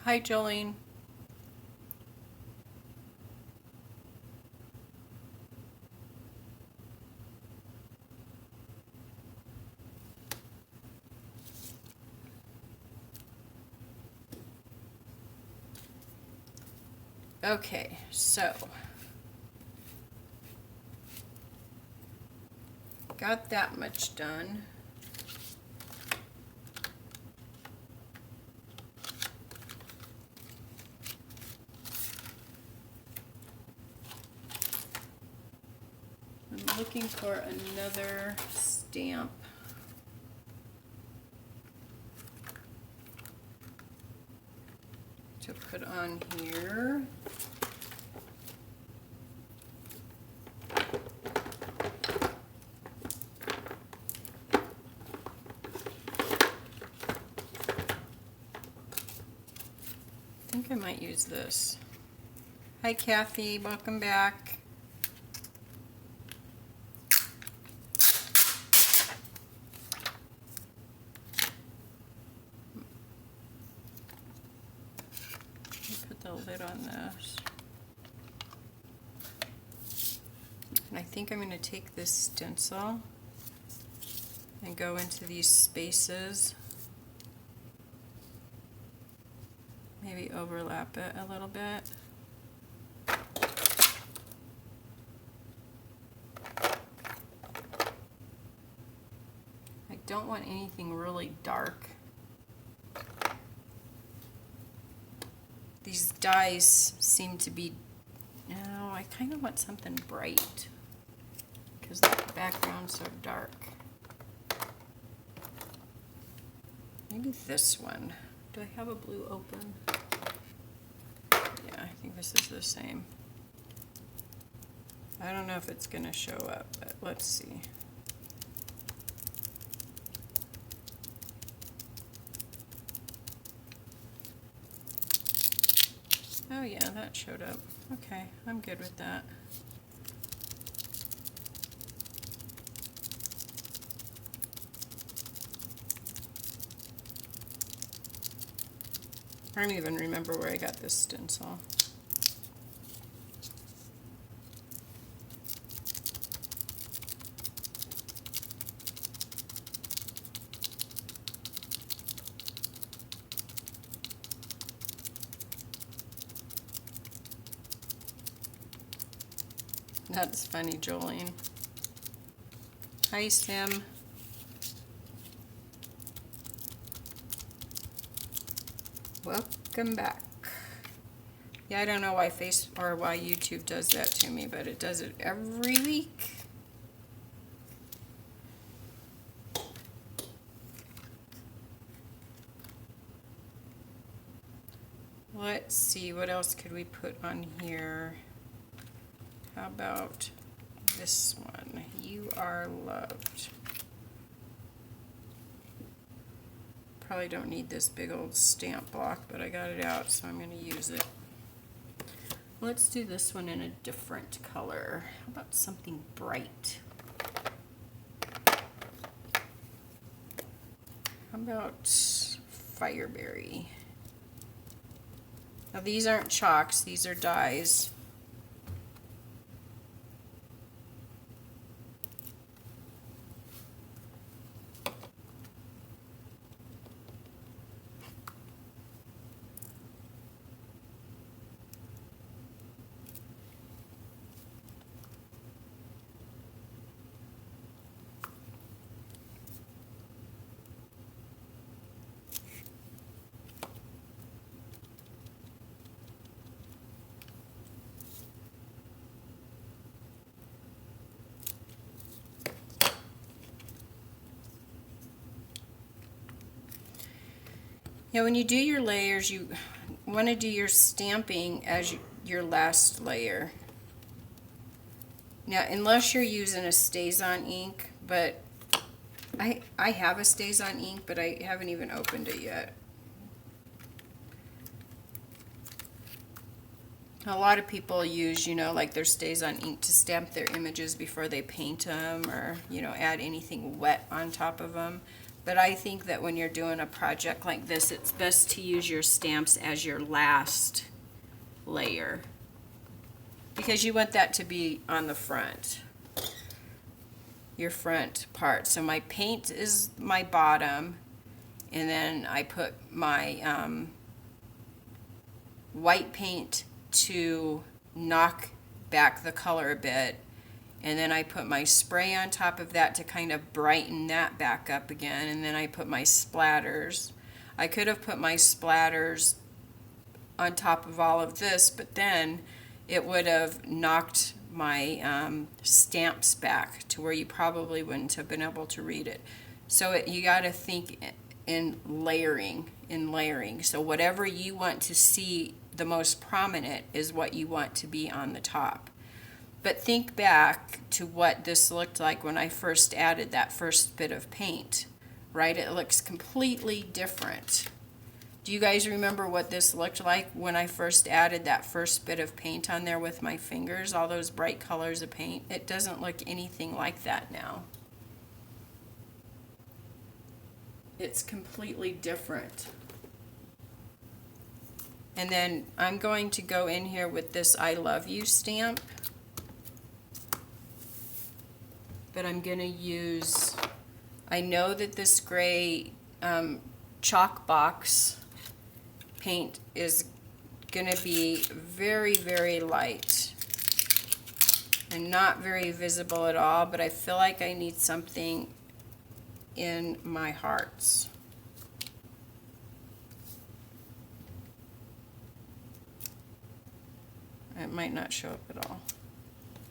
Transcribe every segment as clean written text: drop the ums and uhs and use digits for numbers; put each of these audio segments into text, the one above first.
Hi, Jolene. Okay, so got that much done. I'm looking for another stamp. To put on here. I think I might use this. Hi Kathy, welcome back. Put the lid on this. And I think I'm going to take this stencil and go into these spaces. Maybe overlap it a little bit. I don't want anything really dark. These dies seem to be, no, I kind of want something bright because the background's so dark. Maybe this one. Do I have a blue open? Yeah, I think this is the same. I don't know if it's going to show up, but let's see. Oh yeah, that showed up. Okay, I'm good with that. I don't even remember where I got this stencil. That's funny, Jolene. Hi, Sim. Welcome back. Yeah, I don't know why why YouTube does that to me, but it does it every week. Let's see, what else could we put on here? How about this one? You are loved. Probably don't need this big old stamp block, but I got it out, so I'm going to use it. Let's do this one in a different color. How about something bright? How about Fireberry? Now these aren't chalks, these are dies. Yeah, when you do your layers, you want to do your stamping as your last layer. Now, unless you're using a StazOn ink, but I have a StazOn ink, but I haven't even opened it yet. A lot of people use, you know, like their StazOn ink to stamp their images before they paint them, or, you know, add anything wet on top of them. But I think that when you're doing a project like this, it's best to use your stamps as your last layer, because you want that to be on the front, your front part. So my paint is my bottom, and then I put my white paint to knock back the color a bit, and then I put my spray on top of that to kind of brighten that back up again, and then I put my splatters. I could have put my splatters on top of all of this, but then it would have knocked my stamps back to where you probably wouldn't have been able to read it. So you got to think in layering, So whatever you want to see the most prominent is what you want to be on the top. But think back to what this looked like when I first added that first bit of paint, right? It looks completely different. Do you guys remember what this looked like when I first added that first bit of paint on there with my fingers, all those bright colors of paint? It doesn't look anything like that now. It's completely different. And then I'm going to go in here with this I love you stamp. But I'm going to use, I know that this gray chalk box paint is going to be very, very light and not very visible at all, but I feel like I need something in my hearts. It might not show up at all.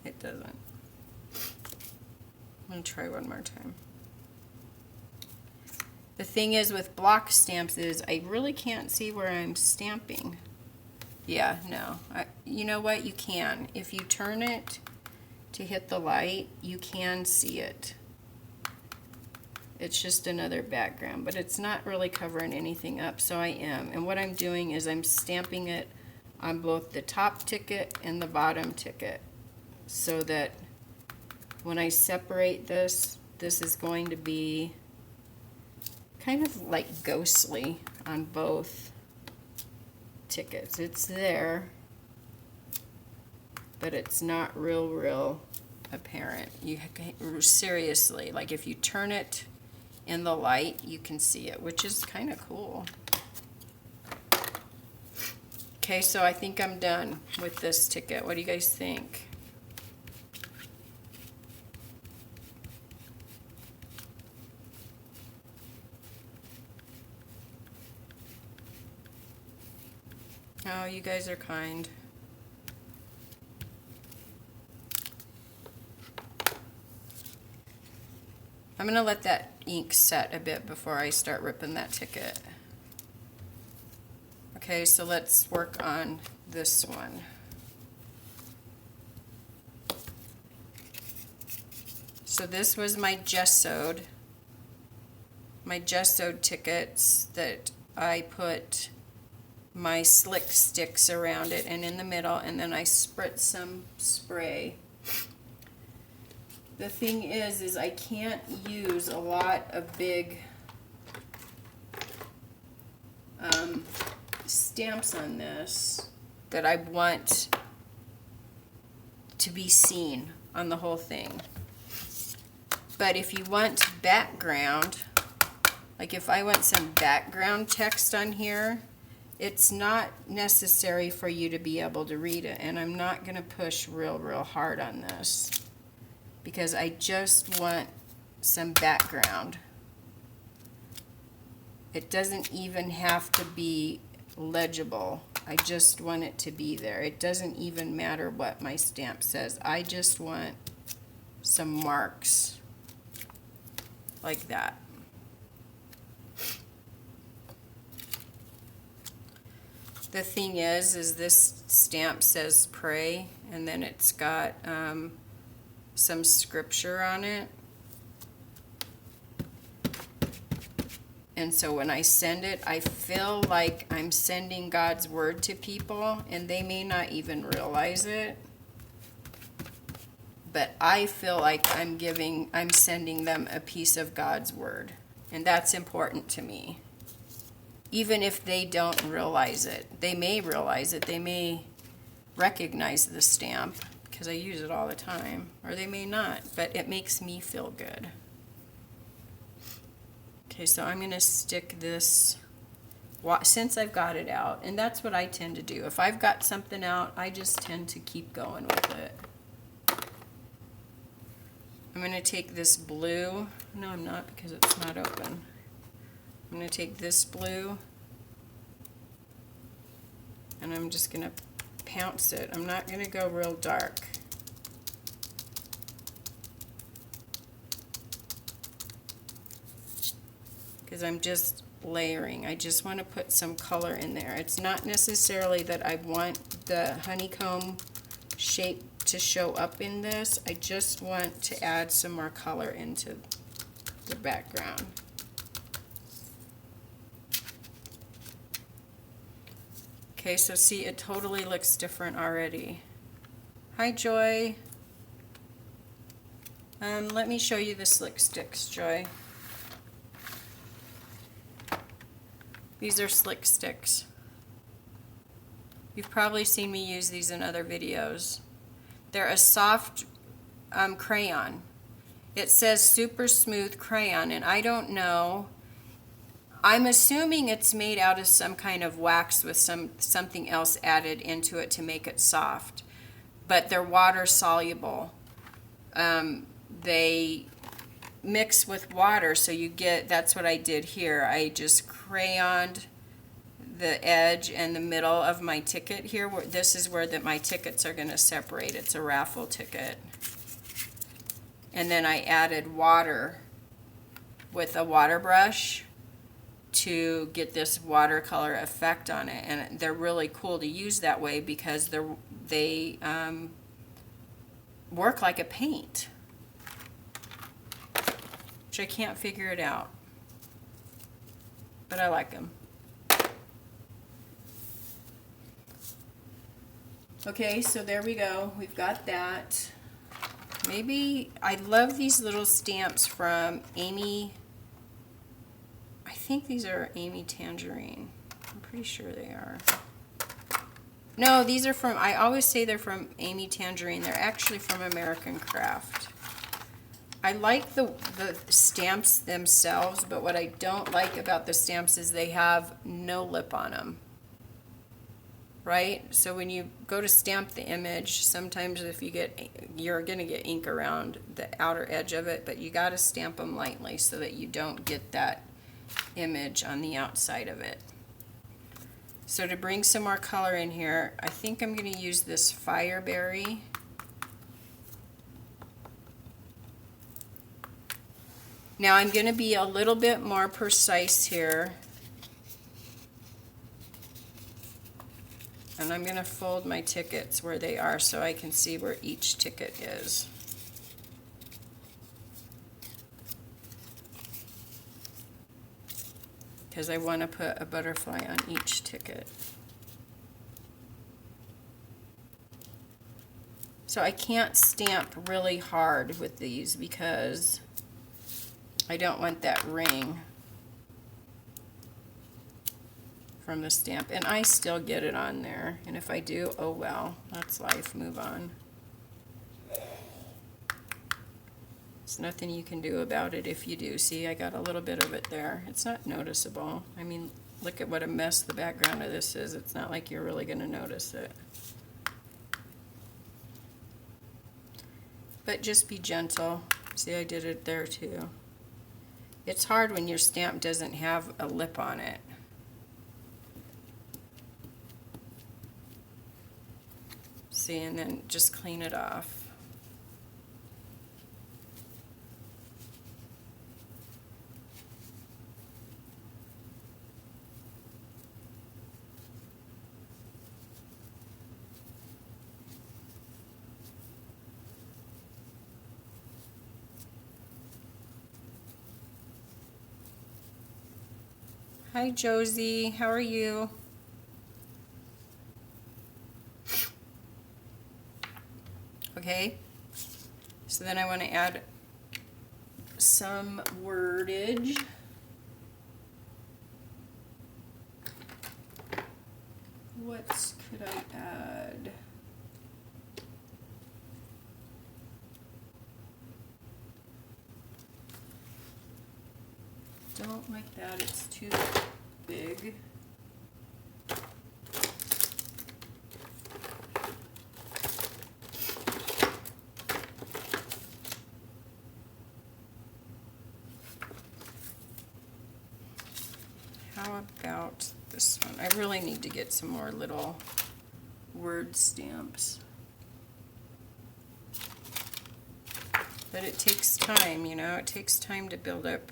It doesn't. I'm going to try one more time. The thing is with block stamps is I really can't see where I'm stamping. Yeah, no. You know what? You can. If you turn it to hit the light, you can see it. It's just another background, but it's not really covering anything up, so I am. And what I'm doing is I'm stamping it on both the top ticket and the bottom ticket, so that when I separate this, this is going to be kind of like ghostly on both tickets. It's there, but it's not real apparent. You seriously, like if you turn it in the light, you can see it, which is kind of cool. Okay, so I think I'm done with this ticket. What do you guys think? Oh, you guys are kind. I'm going to let that ink set a bit before I start ripping that ticket. Okay, so let's work on this one. So this was my gessoed tickets that I put my slick sticks around it and in the middle, and then I spritz some spray. The thing is I can't use a lot of big stamps on this that I want to be seen on the whole thing. But if you want background, like if I want some background text on here, it's not necessary for you to be able to read it, and I'm not going to push real hard on this because I just want some background. It doesn't even have to be legible. I just want it to be there. It doesn't even matter what my stamp says. I just want some marks like that. The thing is this stamp says pray, and then it's got some scripture on it. And so when I send it, I feel like I'm sending God's word to people, and they may not even realize it. But I feel like I'm sending them a piece of God's word. And that's important to me. Even if they don't realize it. They may realize it. They may recognize the stamp because I use it all the time. Or they may not. But it makes me feel good. Okay, so I'm going to stick this, since I've got it out. And that's what I tend to do. If I've got something out, I just tend to keep going with it. I'm going to take this blue. No, I'm not, because it's not open. I'm going to take this blue and I'm just going to pounce it. I'm not going to go real dark. Because I'm just layering. I just want to put some color in there. It's not necessarily that I want the honeycomb shape to show up in this. I just want to add some more color into the background. Okay, so see, it totally looks different already. Hi, Joy. Let me show you the slick sticks, Joy. These are slick sticks. You've probably seen me use these in other videos. They're a soft crayon. It says super smooth crayon, and I don't know. I'm assuming it's made out of some kind of wax with something else added into it to make it soft. But they're water soluble. They mix with water, so you get, that's what I did here. I just crayoned the edge and the middle of my ticket here. This is where my tickets are going to separate. It's a raffle ticket. And then I added water with a water brush to get this watercolor effect on it. And they're really cool to use that way because they work like a paint, which I can't figure it out. But I like them. Okay, so there we go. We've got that. Maybe, I love these little stamps from Amy. I think these are Amy Tangerine. I'm pretty sure they are. No, these are from, I always say they're from Amy Tangerine. They're actually from American Craft. I like the stamps themselves, but what I don't like about the stamps is they have no lip on them. Right? So when you go to stamp the image, sometimes if you're going to get ink around the outer edge of it, but you got to stamp them lightly so that you don't get that image on the outside of it. So to bring some more color in here, I think I'm going to use this Fireberry. Now I'm going to be a little bit more precise here. And I'm going to fold my tickets where they are so I can see where each ticket is. Because I want to put a butterfly on each ticket. So I can't stamp really hard with these because I don't want that ring from the stamp, and I still get it on there, and if I do, oh well, that's life, move on. There's nothing you can do about it if you do. See, I got a little bit of it there. It's not noticeable. I mean, look at what a mess the background of this is. It's not like you're really going to notice it. But just be gentle. See, I did it there too. It's hard when your stamp doesn't have a lip on it. See, and then just clean it off. Hi, Josie. How are you? Okay, so then I want to add some wordage. What could I add? Don't like that, it's too big. How about this one? I really need to get some more little word stamps. But it takes time, you know, it takes time to build up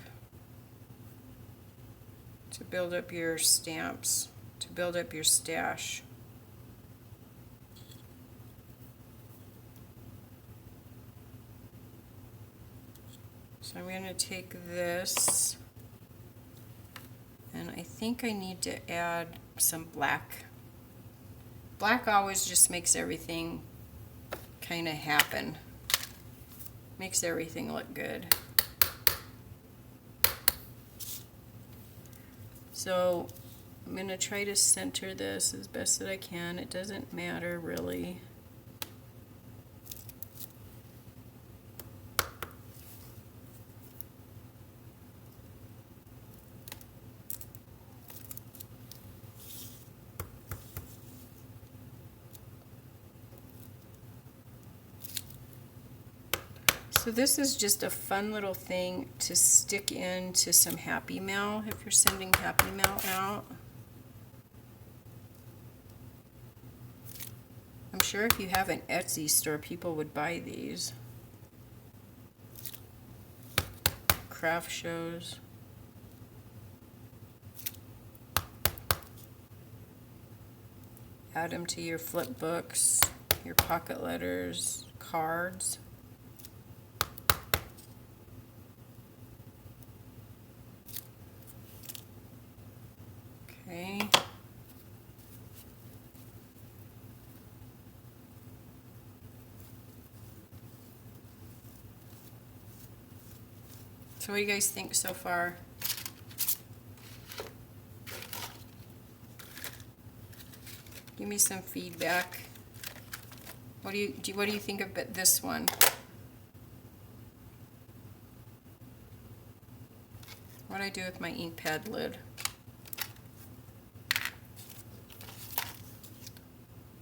your stamps, to build up your stash. So I'm going to take this, and I think I need to add some black. Black always just makes everything kind of happen. Makes everything look good. So I'm going to try to center this as best that I can. It doesn't matter really. So this is just a fun little thing to stick into some Happy Mail if you're sending Happy Mail out. I'm sure if you have an Etsy store, people would buy these. Craft shows. Add them to your flip books, your pocket letters, cards. Okay. So what do you guys think so far? Give me some feedback. What do you think of this one? What do I do with my ink pad lid?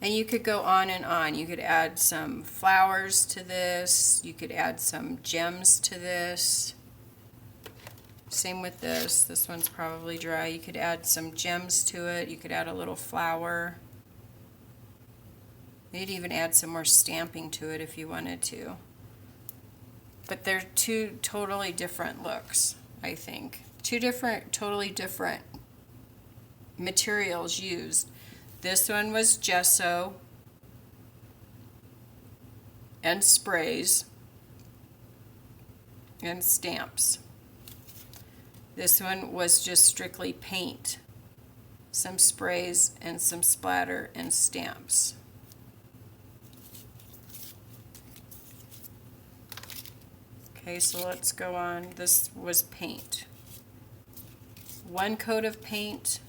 And you could go on and on. You could add some flowers to this. You could add some gems to this. Same with this. This one's probably dry. You could add some gems to it. You could add a little flower. You'd even add some more stamping to it if you wanted to. But they're two totally different looks, I think. Totally different materials used. This one was gesso and sprays and stamps. This one was just strictly paint, some sprays and some splatter and stamps. Okay, so let's go on. This was paint. One coat of paint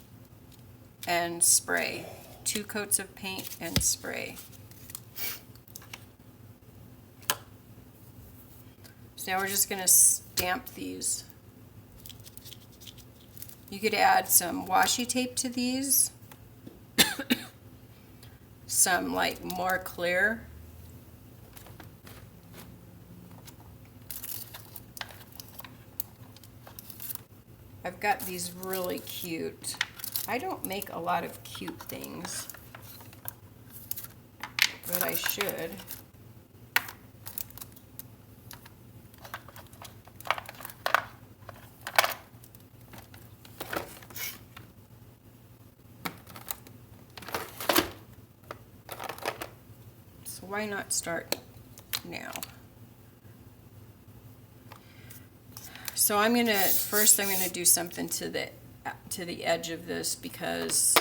and spray. 2 coats of paint and spray. So now we're just going to stamp these. You could add some washi tape to these, some like more clear. I've got these really cute. I don't make a lot of cute things, but I should. So why not start now? So I'm gonna do something to the edge of this, because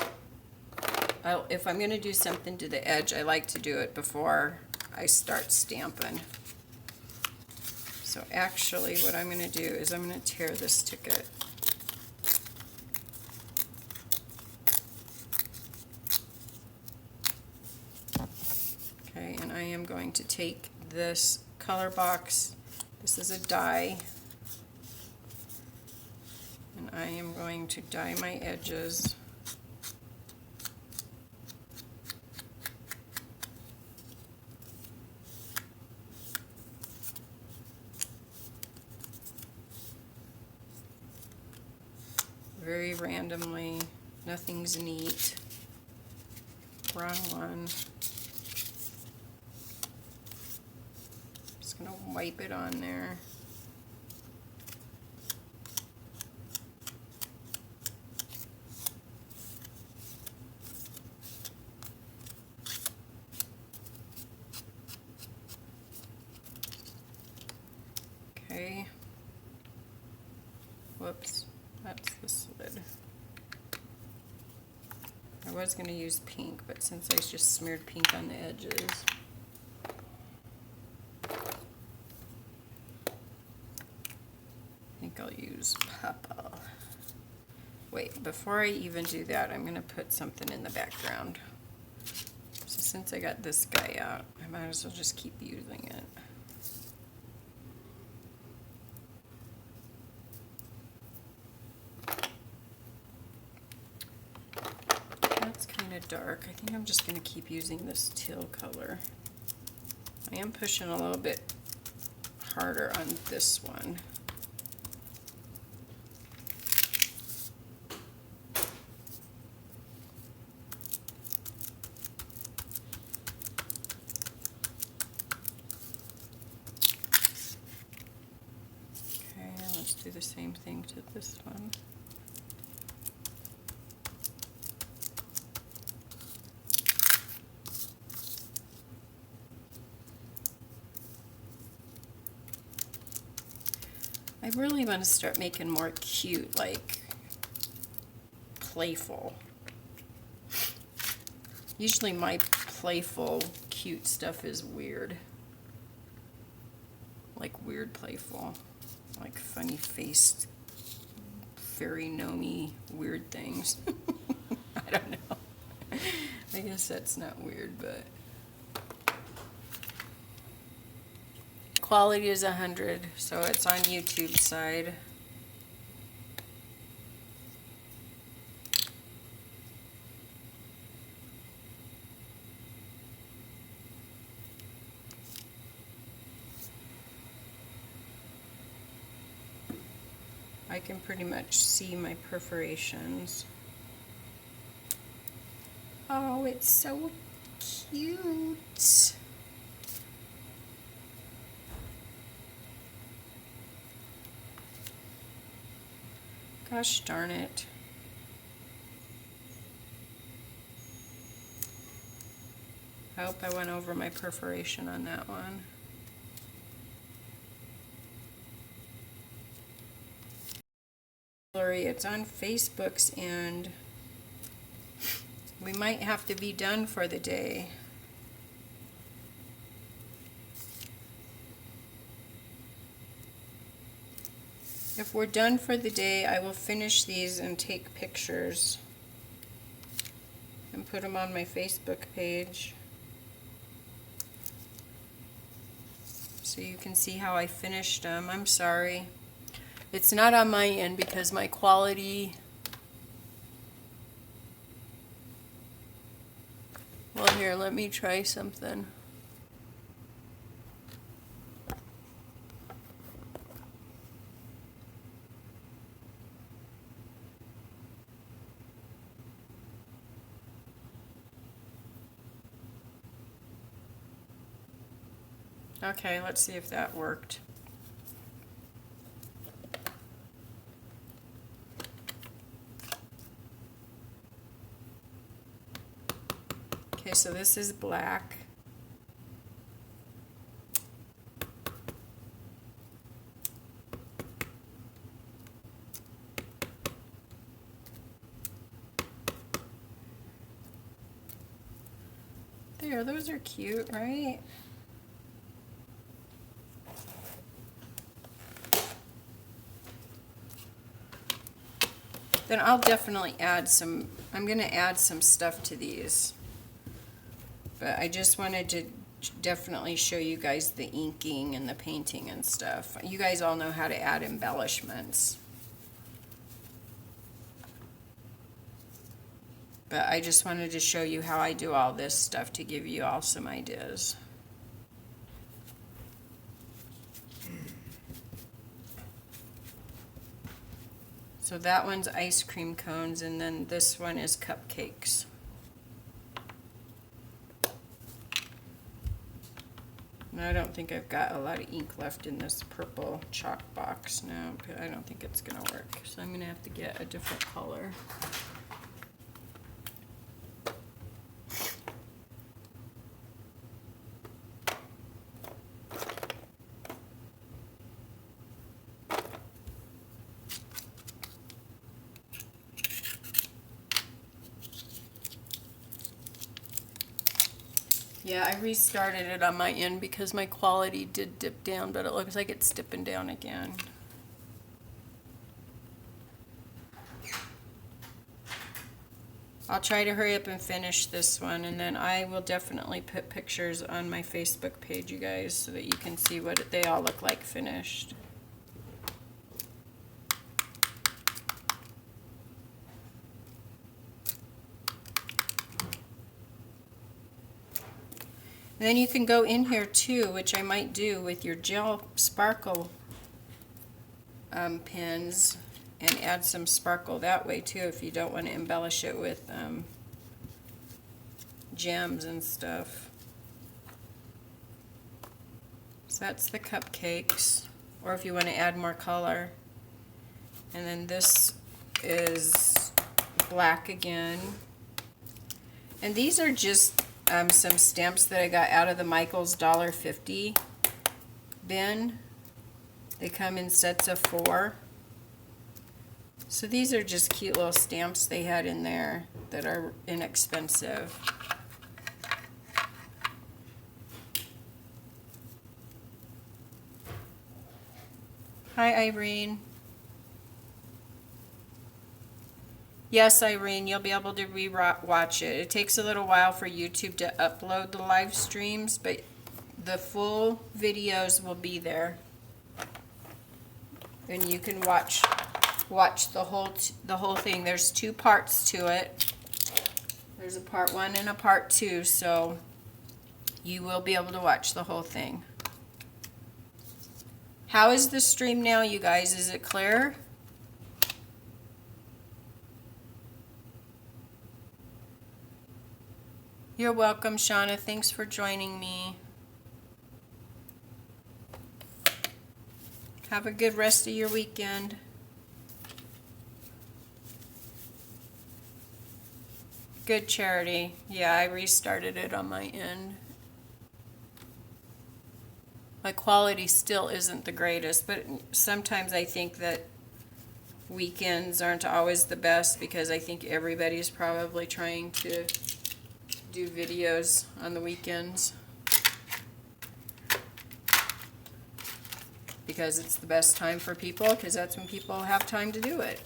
if I'm gonna do something to the edge, I like to do it before I start stamping. So actually what I'm gonna do is I'm gonna tear this ticket. I am going to take this color box, this is a dye, and I am going to dye my edges. Very randomly, nothing's neat. Wrong one. Just gonna wipe it on there. Okay. Whoops, that's the slid. I was going to use pink, but since I just smeared pink on the edges. I think I'll use purple. Wait, before I even do that, I'm going to put something in the background. So since I got this guy out, I might as well just keep using it. Dark. I think I'm just going to keep using this teal color. I am pushing a little bit harder on this one. Okay, let's do the same thing to this one. I really want to start making more cute, like playful. Usually my playful, cute stuff is weird. Like weird playful. Like funny faced, fairy gnomey weird things. I don't know. I guess that's not weird, but quality is 100, so it's on YouTube side. I can pretty much see my perforations. Oh, it's so cute. Gosh darn it. I hope I went over my perforation on that one. It's on Facebook's end. We might have to be done for the day. If we're done for the day, I will finish these and take pictures and put them on my Facebook page so you can see how I finished them. I'm sorry. It's not on my end because my quality... Well, here, let me try something. Okay, let's see if that worked. Okay, so this is black. There, those are cute, right? Then I'll definitely add some, I'm going to add some stuff to these. But I just wanted to definitely show you guys the inking and the painting and stuff. You guys all know how to add embellishments. But I just wanted to show you how I do all this stuff to give you all some ideas. So that one's ice cream cones, and then this one is cupcakes. And I don't think I've got a lot of ink left in this purple chalk box. No, I don't think it's gonna work. So I'm gonna have to get a different color. Yeah, I restarted it on my end because my quality did dip down, but it looks like it's dipping down again. I'll try to hurry up and finish this one, and then I will definitely put pictures on my Facebook page, you guys, so that you can see what they all look like finished. And then you can go in here too, which I might do with your gel sparkle pens, and add some sparkle that way too if you don't want to embellish it with gems and stuff. So that's the cupcakes, or if you want to add more color. And then this is black again. And these are just some stamps that I got out of the Michael's $1.50 bin. They come in sets of 4. So these are just cute little stamps they had in there that are inexpensive. Hi, Irene. Yes, Irene, you'll be able to re-watch it. It takes a little while for YouTube to upload the live streams, but the full videos will be there. And you can watch the whole thing. There's 2 parts to it. There's a part 1 and a part 2, so you will be able to watch the whole thing. How is the stream now, you guys? Is it clear? You're welcome, Shauna. Thanks for joining me. Have a good rest of your weekend. Good, Charity. Yeah, I restarted it on my end. My quality still isn't the greatest, but sometimes I think that weekends aren't always the best because I think everybody's probably trying to do videos on the weekends because it's the best time for people, because that's when people have time to do it.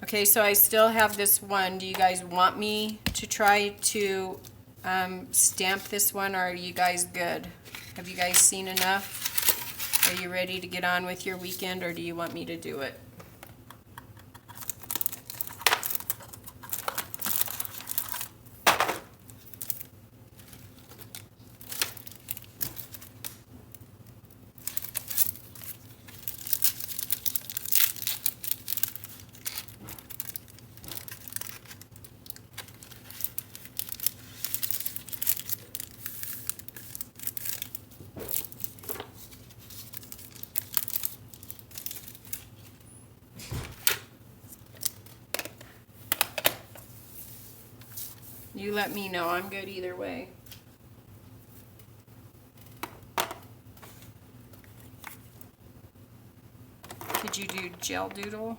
Okay, so I still have this one. Do you guys want me to try to stamp this one, or are you guys good? Have you guys seen enough? Are you ready to get on with your weekend, or do you want me to do it? You let me know. I'm good either way. Could you do gel doodle?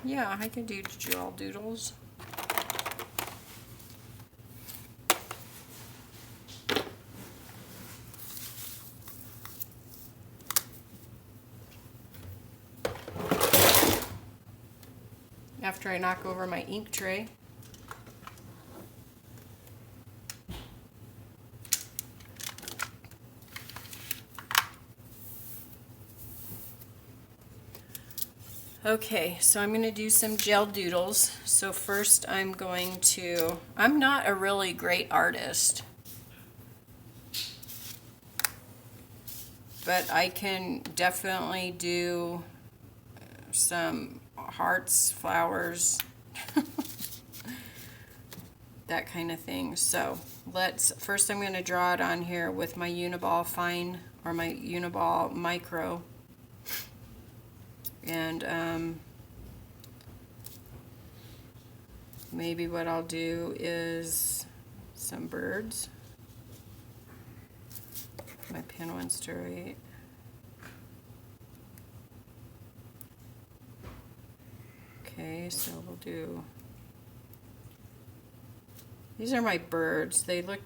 Yeah, I could do gel doodles. after I knock over my ink tray. Okay, so I'm going to do some gel doodles. So first I'm not a really great artist, but I can definitely do some hearts, flowers, that kind of thing. So first I'm going to draw it on here with my Uniball Fine or my Uniball Micro. And maybe what I'll do is some birds. My pen wants to write. Okay, so we'll do, these are my birds. They look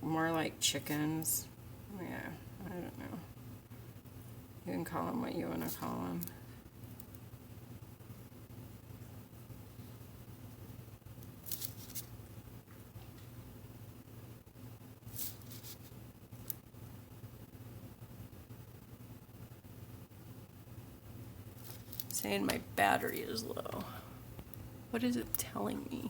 more like chickens. Yeah, I don't know. You can call them what you want to call them. Saying my battery is low. What is it telling me?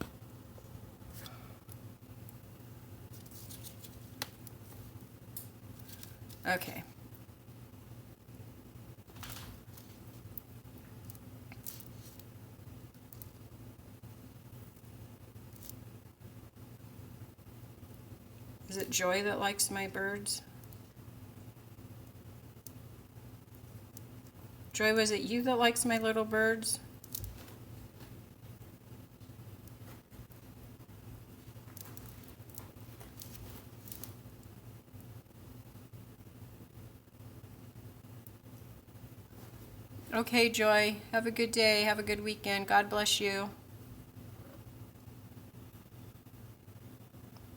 Okay. Is it Joy that likes my birds? Joy, was it you that likes my little birds? Okay, Joy, have a good day, have a good weekend. God bless you.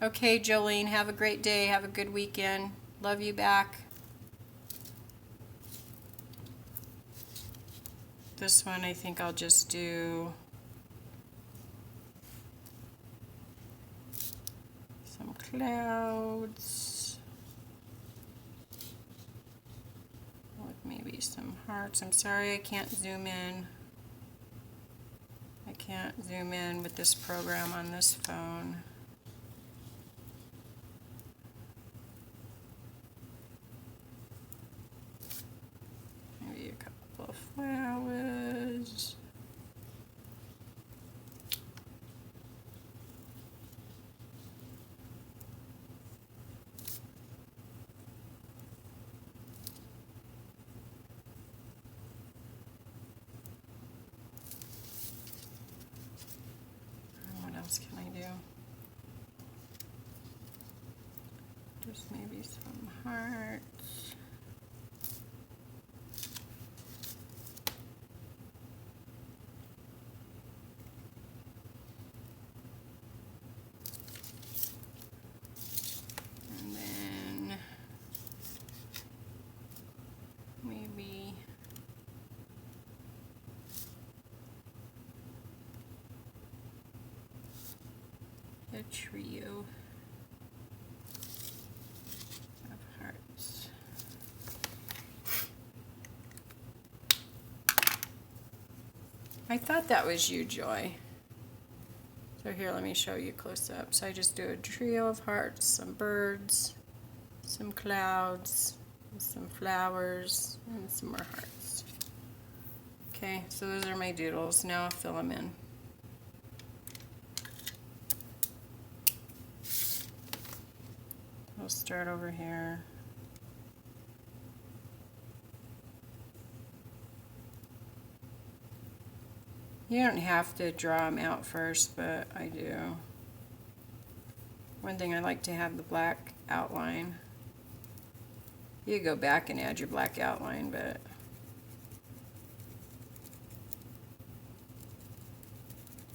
Okay, Jolene, have a great day, have a good weekend. Love you back. This one I think I'll just do some clouds with maybe some hearts. I'm sorry I can't zoom in. I can't zoom in with this program on this phone. Maybe a couple of flowers. What else can I do? Just maybe some hearts. And then maybe a trio of hearts. I thought that was you, Joy. So here, let me show you close up. So I just do a trio of hearts, some birds, some clouds, some flowers, and some more hearts. Okay, so those are my doodles. Now I'll fill them in. We'll start over here. You don't have to draw them out first, but I do. One thing I like to have the black outline. You go back and add your black outline, but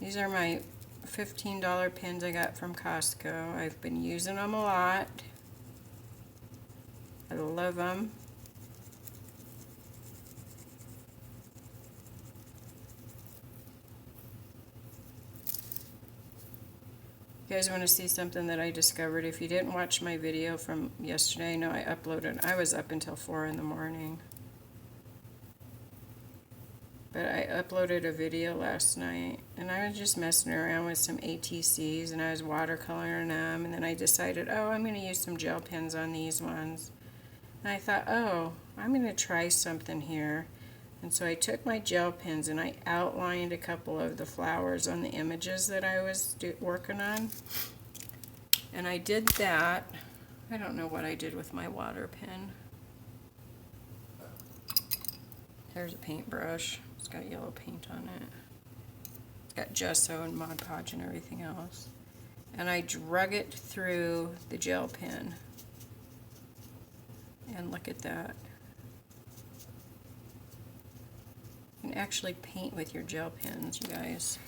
these are my $15 pens I got from Costco. I've been using them a lot. I love them. You guys want to see something that I discovered? If you didn't watch my video from yesterday, no, I uploaded. I was up until 4 in the morning. But I uploaded a video last night, and I was just messing around with some ATCs, and I was watercoloring them, and then I decided, oh, I'm going to use some gel pens on these ones. And I thought, oh, I'm going to try something here. And so I took my gel pens and I outlined a couple of the flowers on the images that I was working on. And I did that. I don't know what I did with my water pen. There's a paintbrush. It's got yellow paint on it. It's got gesso and Mod Podge and everything else. And I drug it through the gel pen. And look at that. You can actually paint with your gel pens, you guys.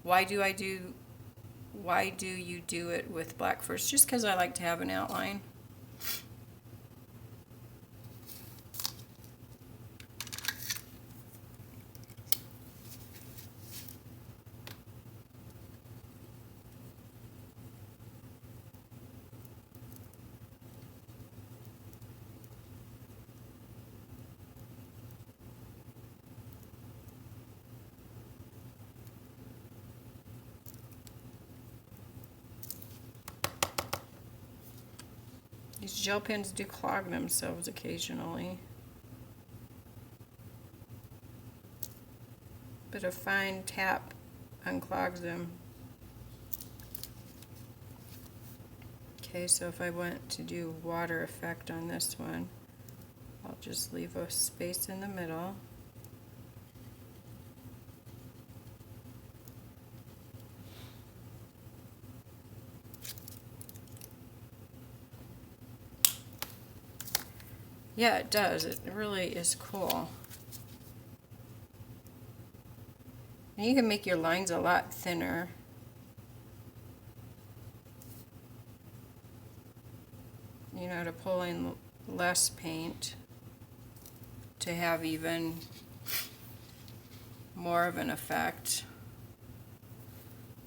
Why do you do it with black first? Just because I like to have an outline. These gel pens do clog themselves occasionally, but a fine tap unclogs them. Okay, so if I want to do water effect on this one, I'll just leave a space in the middle. Yeah, it does. It really is cool. And you can make your lines a lot thinner. You know, to pull in less paint to have even more of an effect.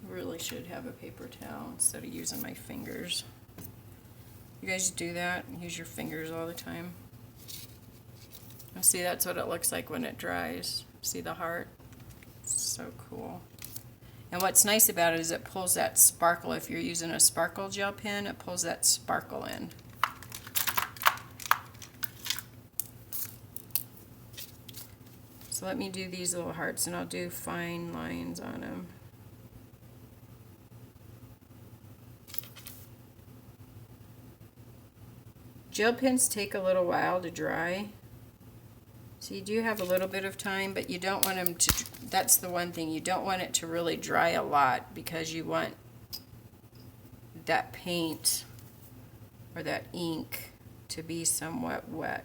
I really should have a paper towel instead of using my fingers. You guys do that? Use your fingers all the time? See, that's what it looks like when it dries. See the heart? It's so cool. And what's nice about it is it pulls that sparkle. If you're using a sparkle gel pen, it pulls that sparkle in. So let me do these little hearts, and I'll do fine lines on them. Gel pens take a little while to dry. So you do have a little bit of time, but you don't want them to, that's the one thing, you don't want it to really dry a lot because you want that paint or that ink to be somewhat wet.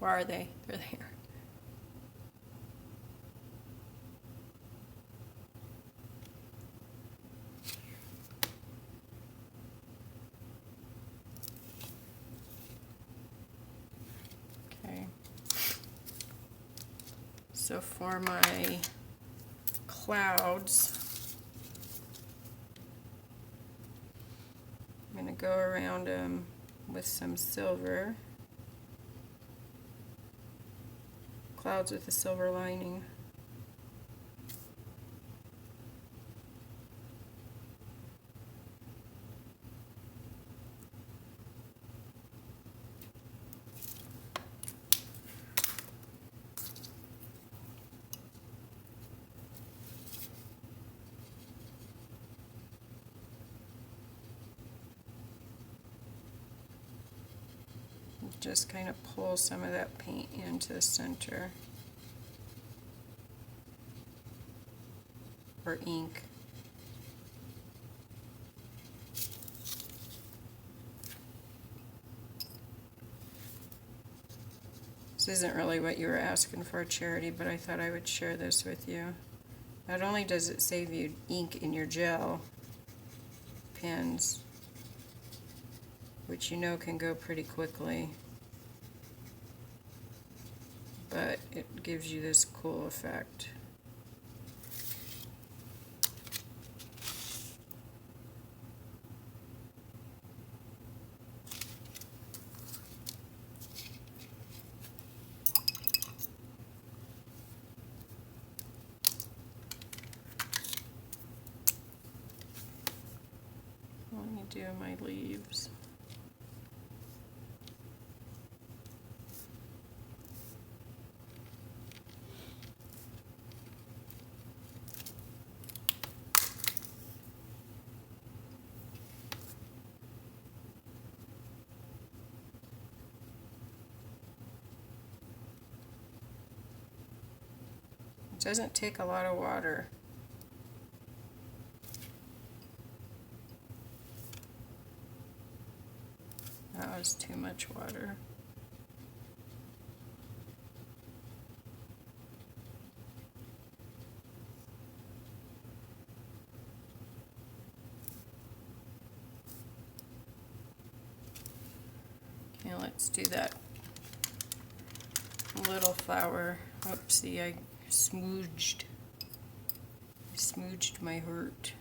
Where are they? They're there. Okay. So for my clouds, I'm going to go around them with some silver. Clouds with a silver lining. just kind of pull some of that paint into the center. Or ink. This isn't really what you were asking for, Charity, but I thought I would share this with you. Not only does it save you ink in your gel pens, which you know can go pretty quickly, but it gives you this cool effect. Let me do my leaves. It doesn't take a lot of water. That was too much water. Okay, let's do that little flower. Oopsie, I smooched my hurt.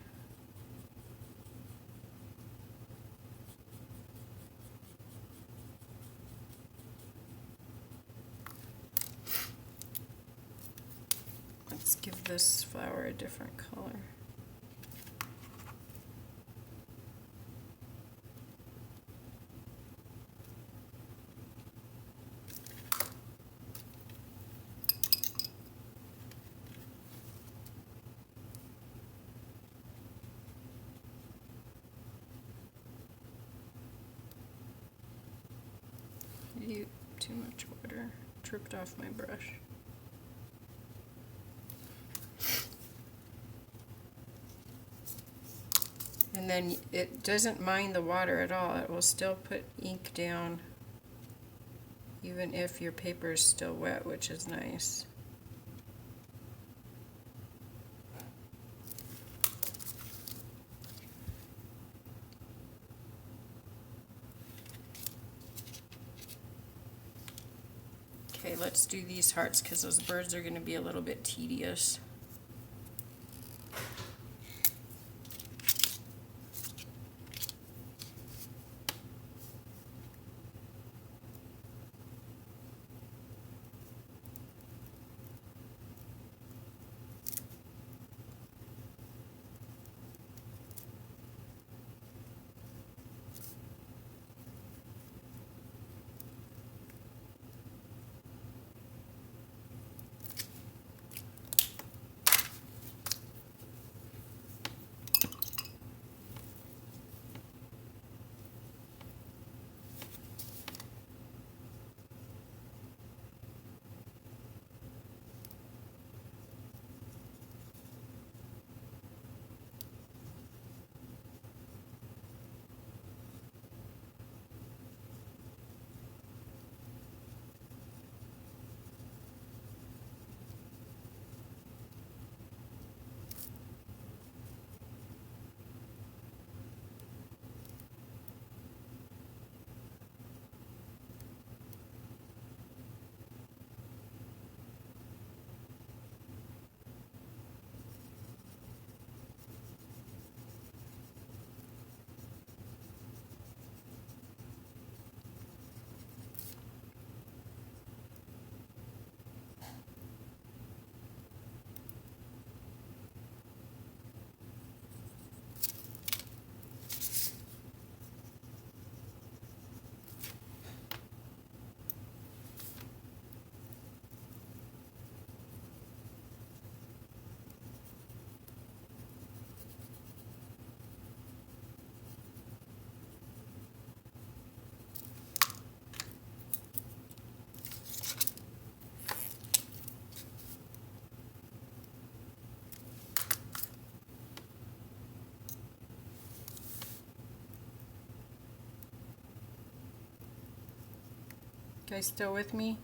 Let's give this flower a different color. Ew, too much water. Tripped off my brush. And then it doesn't mind the water at all. It will still put ink down even if your paper is still wet, which is nice. Okay, let's do these hearts because those birds are going to be a little bit tedious. guys still with me?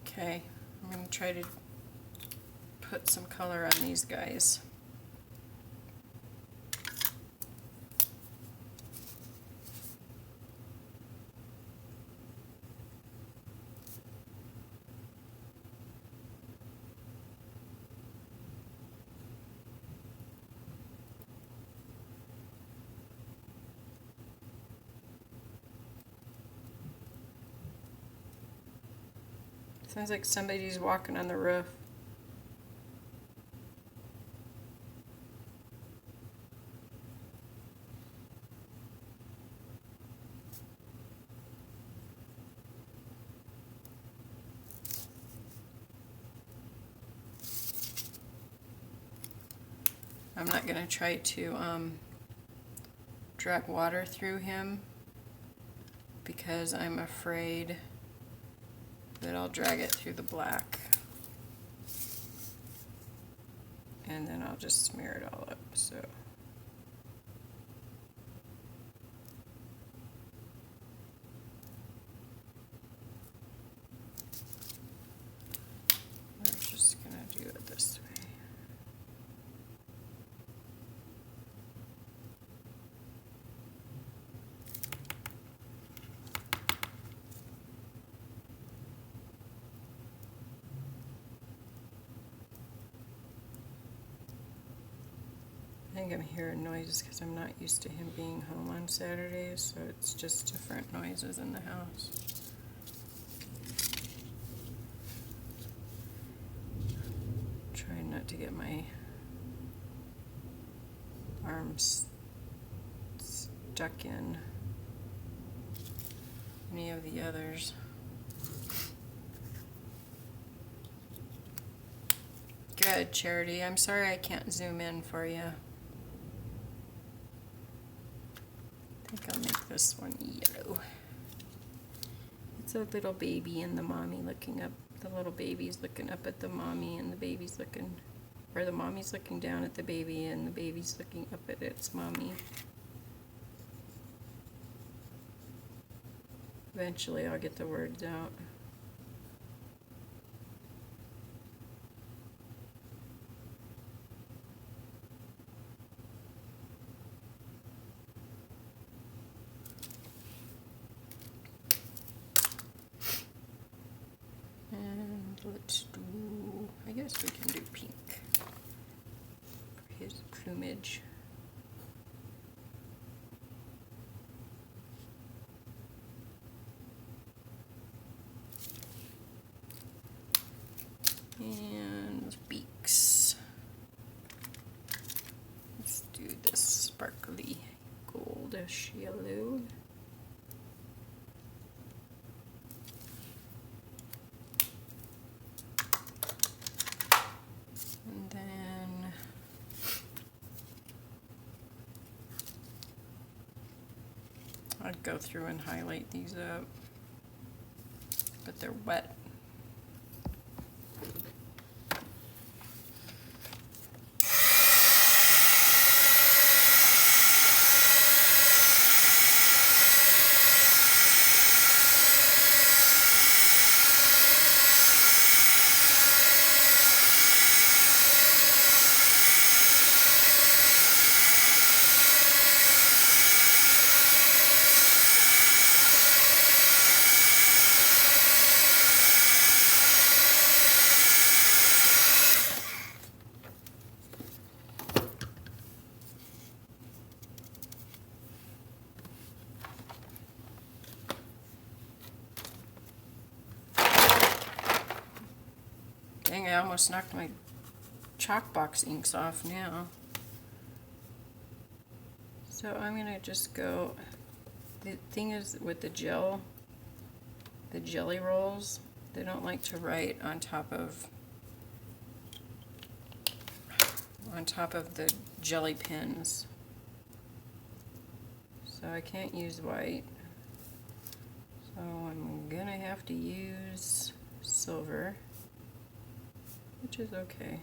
Okay, I'm going to try to put some color on these guys. Sounds like somebody's walking on the roof. I'm not going to try to drag water through him because I'm afraid that I'll drag it through the black. And then I'll just smear it all up. So we're just going to do it this way. I think I'm hearing noises because I'm not used to him being home on Saturdays, so it's just different noises in the house. Trying not to get my arms stuck in any of the others. Good, Charity. I'm sorry I can't zoom in for you. I think I'll make this one yellow. It's a little baby and the mommy looking up. The little baby's looking up at the mommy and the baby's looking, or the mommy's looking down at the baby and the baby's looking up at its mommy. Eventually I'll get the words out. Let's do, I guess we can do pink for his plumage. And beaks. Let's do this sparkly goldish yellow. I'd go through and highlight these up, but they're wet. Dang, I almost knocked my chalk box inks off now. So I'm gonna just go, the thing is with the gel, the jelly rolls, They don't like to write on top of the jelly pins. So I can't use white. So I'm gonna have to use silver, which is okay.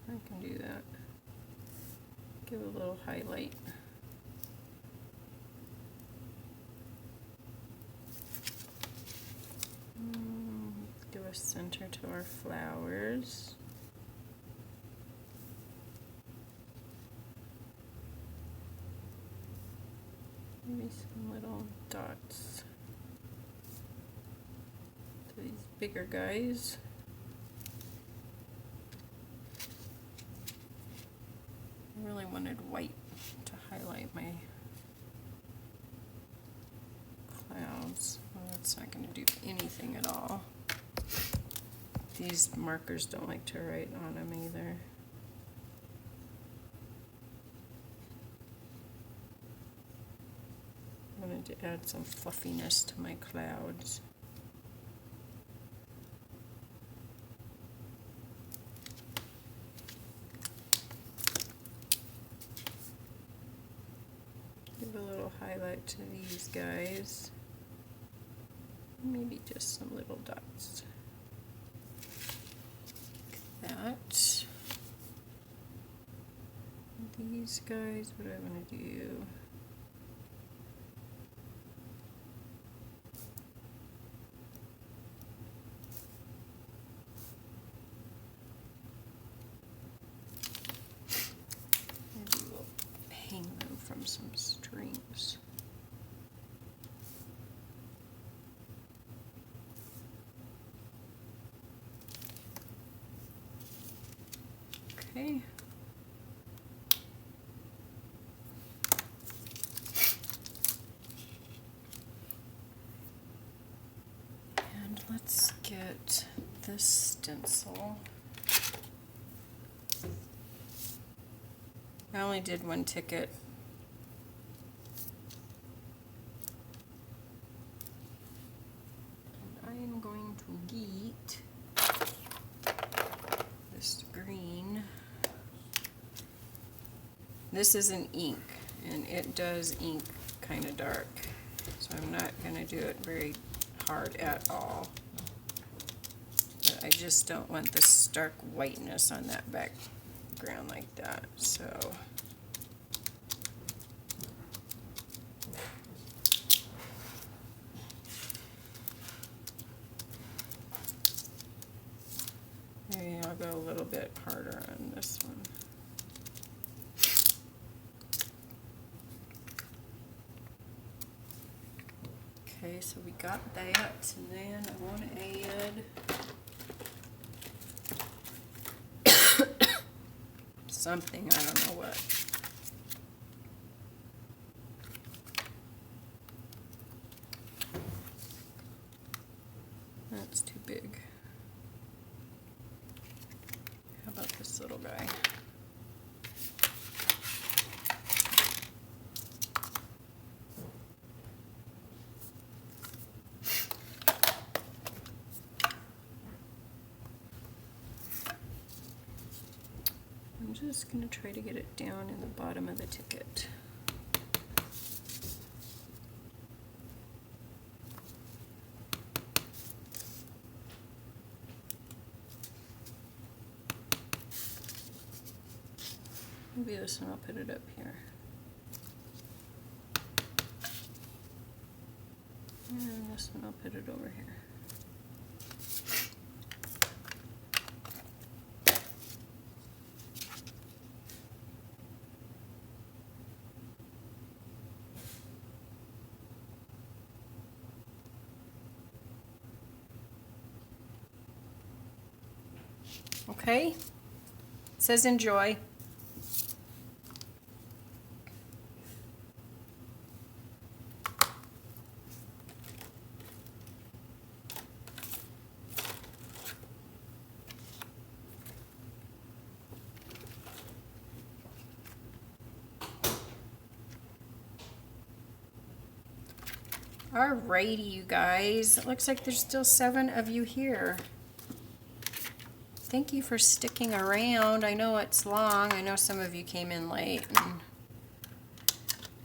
I can do that. Give a little highlight. Do a center to our flowers. Maybe some little dots to these bigger guys. I really wanted white to highlight my clouds. Well, that's not going to do anything at all. These markers don't like to write on them either. I wanted to add some fluffiness to my clouds. Give a little highlight to these guys. Maybe just some little dots. Like that. These guys, what do I want to do? Maybe we'll hang them from some strings. Okay. And let's get this stencil. I only did one ticket. And I am going to get this green. This is an ink, and it does ink kind of dark. So I'm not going to do it very hard at all. But I just don't want the stark whiteness on that background like that. So maybe I'll go a little bit harder on this one. Okay, so we got that, and then I want to add something, I don't know what. That's too big. How about this little guy? I'm just going to try to get it down in the bottom of the ticket. Maybe this one, I'll put it up here. And this one, I'll put it over here. Okay, it says enjoy. Alrighty, you guys. It looks like there's still 7 of you here. Thank you for sticking around. I know it's long. I know some of you came in late.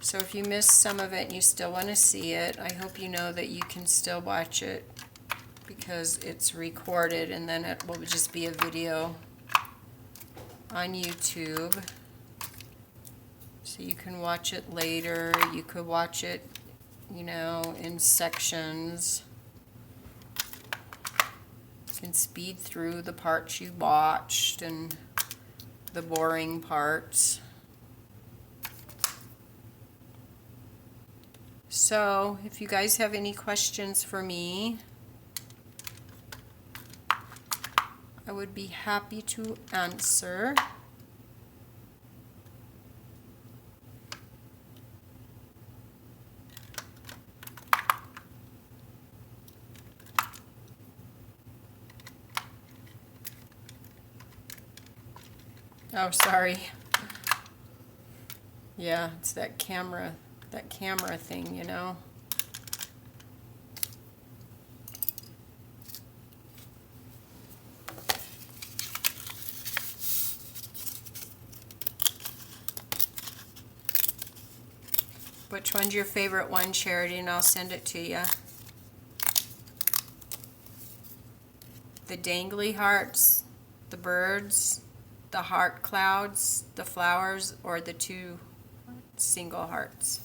So if you missed some of it and you still want to see it, I hope you know that you can still watch it because it's recorded, and then it will just be a video on YouTube. So you can watch it later. You could watch it, you know, in sections. You can speed through the parts you watched and the boring parts. So if you guys have any questions for me, I would be happy to answer. Oh, sorry. Yeah, it's that camera thing, you know. Which one's your favorite one, Charity, and I'll send it to you. The dangly hearts, the birds, the heart clouds, the flowers, or the 2 single hearts.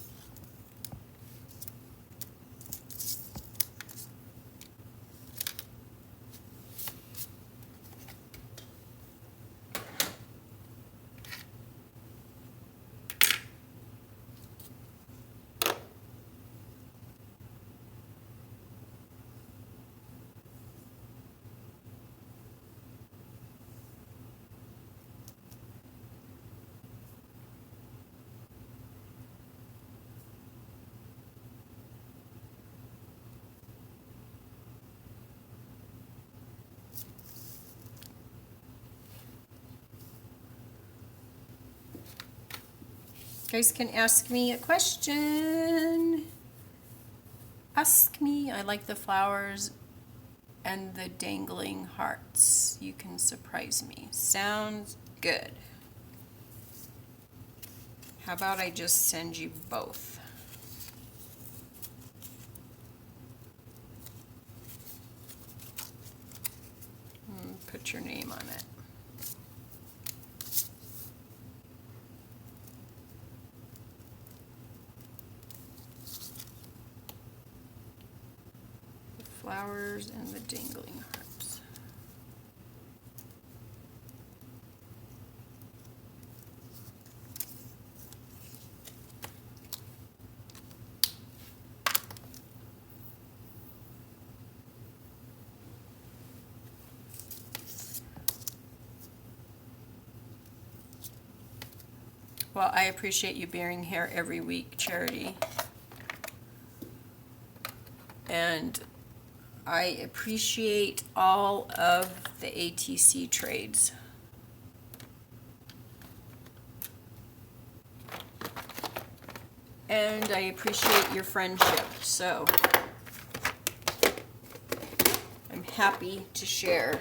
You guys can ask me a question. Ask me. I like the flowers and the dangling hearts. You can surprise me. Sounds good. How about I just send you both? Put your name on it. Flowers and the dangling hearts. Well, I appreciate you being here every week, Charity. And I appreciate all of the ATC trades. And I appreciate your friendship, so I'm happy to share.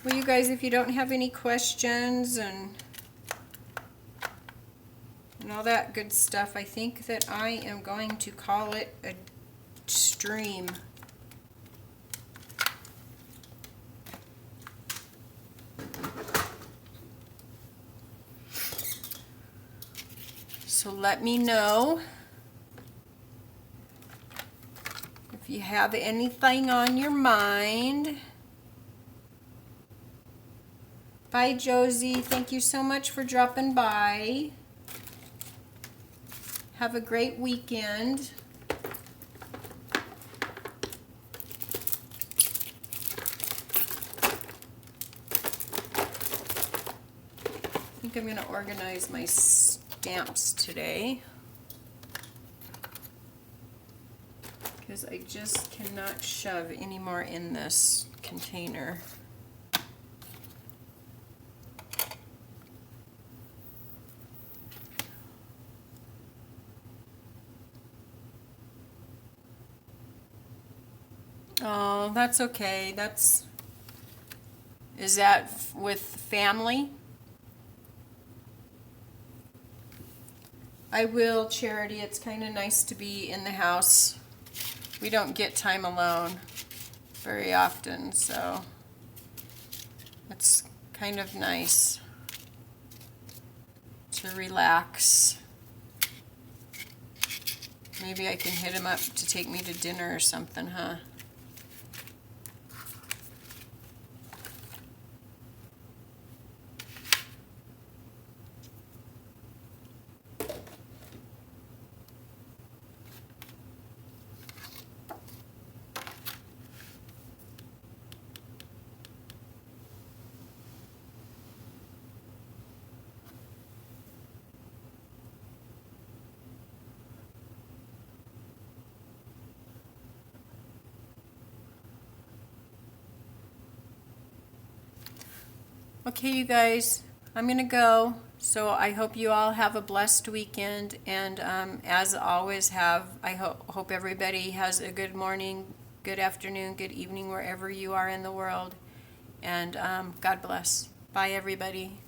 Well, you guys, if you don't have any questions and all that good stuff, I think that I am going to call it a stream. So let me know if you have anything on your mind. Bye, Josie. Thank you so much for dropping by. Have a great weekend. I think I'm going to organize my stamps today because I just cannot shove any more in this container. Oh, that's okay. Is that with family? I will, Charity. It's kind of nice to be in the house. We don't get time alone very often, so it's kind of nice to relax. Maybe I can hit him up to take me to dinner or something, huh? Okay, you guys, I'm going to go. So I hope you all have a blessed weekend. And as always, I hope everybody has a good morning, good afternoon, good evening, wherever you are in the world. And God bless. Bye, everybody.